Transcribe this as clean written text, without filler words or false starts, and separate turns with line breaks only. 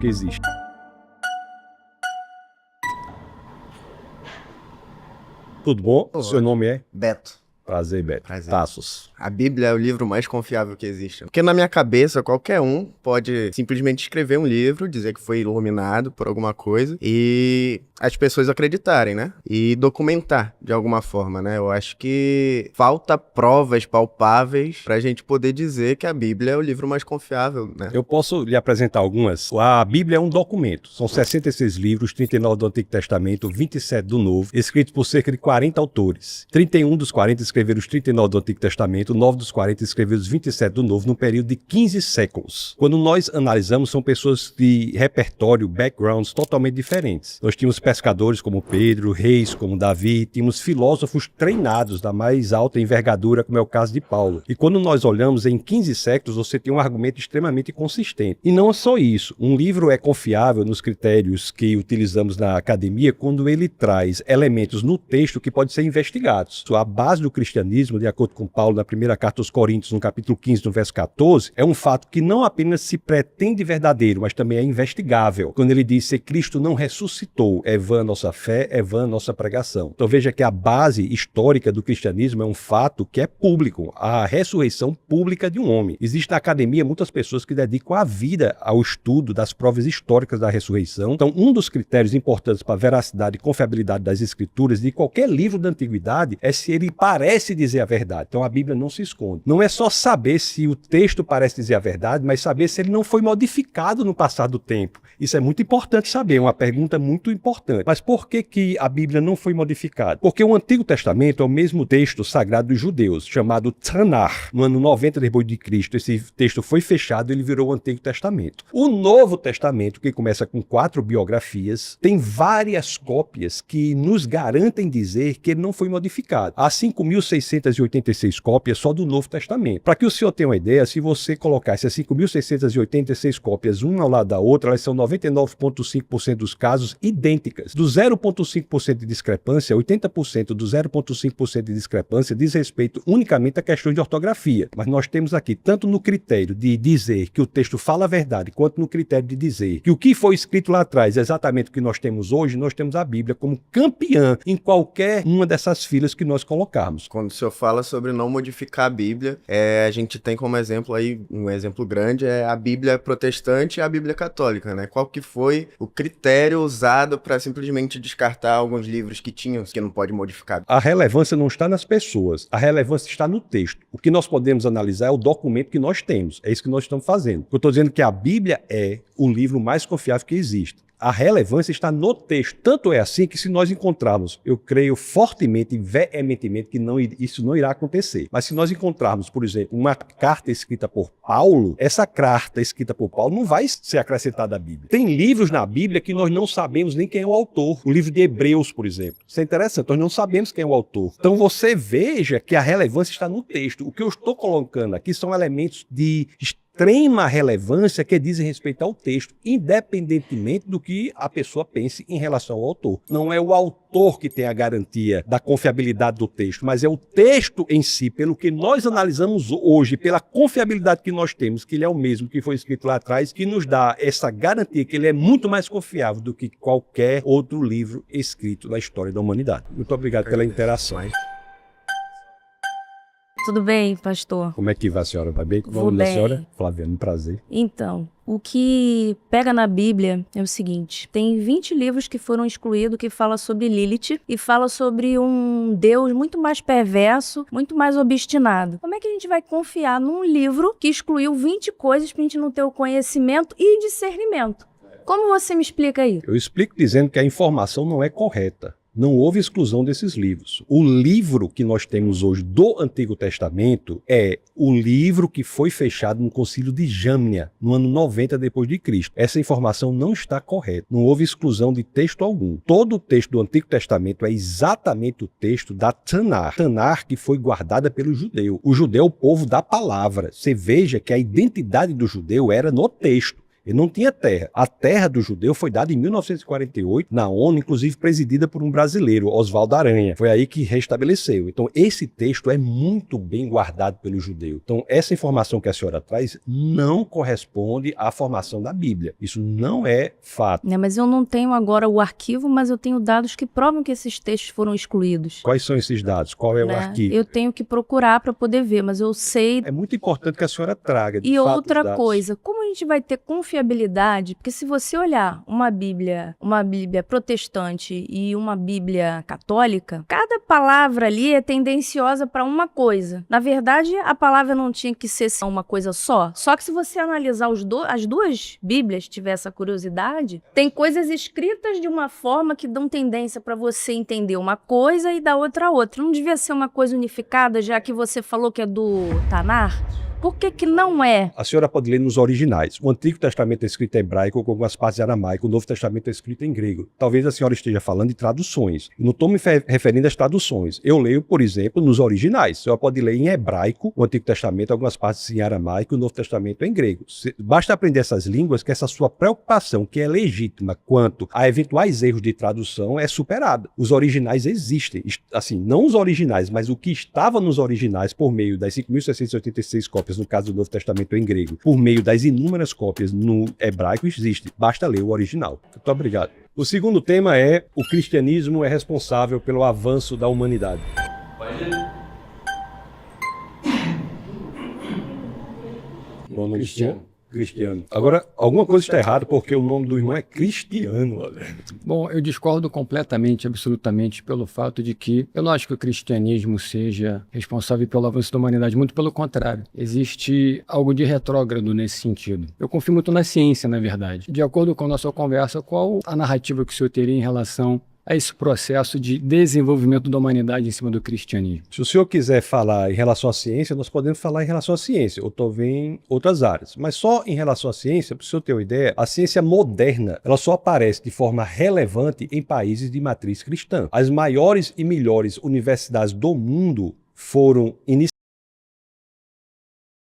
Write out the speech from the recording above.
que existe. Tudo bom?
Olá.
Seu nome é?
Beto.
Prazer, Beto.
Prazer.
Tassos.
A Bíblia é o livro mais confiável que existe. Porque na minha cabeça, qualquer um pode simplesmente escrever um livro, dizer que foi iluminado por alguma coisa e as pessoas acreditarem, né? E documentar de alguma forma, né? Eu acho que falta provas palpáveis pra gente poder dizer que a Bíblia é o livro mais confiável, né?
Eu posso lhe apresentar algumas. A Bíblia é um documento. São 66 livros, 39 do Antigo Testamento, 27 do Novo, escritos por cerca de 40 autores. 31 dos 40 escreveram os 39 do Antigo Testamento, 9 dos 40 escreveram os 27 do Novo, num período de 15 séculos. Quando nós analisamos, são pessoas de repertório, backgrounds totalmente diferentes. Nós tínhamos pescadores como Pedro, reis como Davi, tínhamos filósofos treinados da mais alta envergadura, como é o caso de Paulo. E quando nós olhamos em 15 séculos, você tem um argumento extremamente consistente. E não só isso, um livro é confiável nos critérios que utilizamos na academia quando ele traz elementos no texto que podem ser investigados. A base do cristianismo, de acordo com Paulo, na primeira carta aos Coríntios, no capítulo 15, no verso 14, é um fato que não apenas se pretende verdadeiro, mas também é investigável. Quando ele diz que Cristo não ressuscitou, é vã nossa fé, é vã nossa pregação. Então veja que a base histórica do cristianismo é um fato que é público, a ressurreição pública de um homem. Existe na academia muitas pessoas que dedicam a vida ao estudo das provas históricas da ressurreição. Então um dos critérios importantes para a veracidade e confiabilidade das escrituras de qualquer livro da antiguidade é se ele parece dizer a verdade. Então a Bíblia não se esconde. Não é só saber se o texto parece dizer a verdade, mas saber se ele não foi modificado no passar do tempo. Isso é muito importante saber, é uma pergunta muito importante. Mas por que a Bíblia não foi modificada? Porque o Antigo Testamento é o mesmo texto sagrado dos judeus, chamado Tanakh. No ano 90 depois de Cristo, esse texto foi fechado e ele virou o Antigo Testamento. O Novo Testamento, que começa com 4 biografias, tem várias cópias que nos garantem dizer que ele não foi modificado. Há 5.686 cópias só do Novo Testamento. Para que o senhor tenha uma ideia, se você colocar essas 5.686 cópias uma ao lado da outra, elas são 99,5% dos casos idênticas. Do 0,5% de discrepância, 80% do 0,5% de discrepância diz respeito unicamente a questões de ortografia. Mas nós temos aqui, tanto no critério de dizer que o texto fala a verdade, quanto no critério de dizer que o que foi escrito lá atrás é exatamente o que nós temos hoje, nós temos a Bíblia como campeã em qualquer uma dessas filas que nós colocarmos.
Quando o senhor fala sobre não modificar a Bíblia, a gente tem como exemplo aí, um exemplo grande, é a Bíblia protestante e a Bíblia católica, né? Qual que foi o critério usado para simplesmente descartar alguns livros que tinham, que não pode modificar?
A relevância não está nas pessoas, a relevância está no texto. O que nós podemos analisar é o documento que nós temos, é isso que nós estamos fazendo. Eu estou dizendo que a Bíblia é o livro mais confiável que existe. A relevância está no texto. Tanto é assim que se nós encontrarmos, eu creio fortemente e veementemente que isso não irá acontecer. Mas se nós encontrarmos, por exemplo, uma carta escrita por Paulo, essa carta escrita por Paulo não vai ser acrescentada à Bíblia. Tem livros na Bíblia que nós não sabemos nem quem é o autor. O livro de Hebreus, por exemplo. Isso é interessante, nós não sabemos quem é o autor. Então você veja que a relevância está no texto. O que eu estou colocando aqui são elementos de extrema relevância que dizem respeito ao texto, independentemente do que a pessoa pense em relação ao autor. Não é o autor que tem a garantia da confiabilidade do texto, mas é o texto em si, pelo que nós analisamos hoje, pela confiabilidade que nós temos, que ele é o mesmo que foi escrito lá atrás, que nos dá essa garantia que ele é muito mais confiável do que qualquer outro livro escrito na história da humanidade. Muito obrigado pela interação.
Tudo bem, pastor?
Como é que vai, senhora? Vai bem?
Vou bem.
Da senhora? Flaviano, prazer.
Então, o que pega na Bíblia é o seguinte: tem 20 livros que foram excluídos que fala sobre Lilith e fala sobre um Deus muito mais perverso, muito mais obstinado. Como é que a gente vai confiar num livro que excluiu 20 coisas pra gente não ter o conhecimento e discernimento? Como você me explica isso?
Eu explico dizendo que a informação não é correta. Não houve exclusão desses livros. O livro que nós temos hoje do Antigo Testamento é o livro que foi fechado no Concílio de Jâmnia, no ano 90 depois de Cristo. Essa informação não está correta. Não houve exclusão de texto algum. Todo o texto do Antigo Testamento é exatamente o texto da Tanakh. Tanakh que foi guardada pelo judeu. O judeu é o povo da palavra. Você veja que a identidade do judeu era no texto. Ele não tinha terra. A terra do judeu foi dada em 1948 na ONU, inclusive presidida por um brasileiro, Oswaldo Aranha. Foi aí que restabeleceu. Então, esse texto é muito bem guardado pelo judeu. Então, essa informação que a senhora traz não corresponde à formação da Bíblia. Isso não é fato.
Mas eu não tenho agora o arquivo, mas eu tenho dados que provam que esses textos foram excluídos.
Quais são esses dados? Qual é o arquivo?
Eu tenho que procurar para poder ver, mas eu sei.
É muito importante que a senhora traga, de
E
fato,
outra
os dados.
coisa, como a gente vai ter confiabilidade? Porque se você olhar uma Bíblia protestante e uma Bíblia católica, cada palavra ali é tendenciosa para uma coisa. Na verdade, a palavra não tinha que ser uma coisa só. Só que se você analisar as duas Bíblias, tiver essa curiosidade, tem coisas escritas de uma forma que dão tendência para você entender uma coisa e da outra. Não devia ser uma coisa unificada, já que você falou que é do Tanar? Por que não é?
A senhora pode ler nos originais. O Antigo Testamento é escrito em hebraico com algumas partes em aramaico, o Novo Testamento é escrito em grego. Talvez a senhora esteja falando de traduções. Eu não estou me referindo às traduções. Eu leio, por exemplo, nos originais. A senhora pode ler em hebraico o Antigo Testamento, algumas partes em aramaico, o Novo Testamento em grego. Basta aprender essas línguas que essa sua preocupação, que é legítima quanto a eventuais erros de tradução, é superada. Os originais existem. Assim, não os originais, mas o que estava nos originais por meio das 5.686 cópias no caso do Novo Testamento em grego, por meio das inúmeras cópias no hebraico, existe. Basta ler o original. Muito obrigado. O segundo tema é: o cristianismo é responsável pelo avanço da humanidade. Bom nome, Cristiano. Agora, alguma coisa está errada porque o nome do irmão é Cristiano.
Bom, eu discordo completamente, absolutamente, pelo fato de que eu não acho que o cristianismo seja responsável pelo avanço da humanidade, muito pelo contrário. Existe algo de retrógrado nesse sentido. Eu confio muito na ciência, na verdade. De acordo com a nossa conversa, qual a narrativa que o senhor teria em relação a esse processo de desenvolvimento da humanidade em cima do cristianismo?
Se o senhor quiser falar em relação à ciência, nós podemos falar em relação à ciência, ou talvez em outras áreas. Mas só em relação à ciência, para o senhor ter uma ideia, a ciência moderna, ela só aparece de forma relevante em países de matriz cristã. As maiores e melhores universidades do mundo foram iniciadas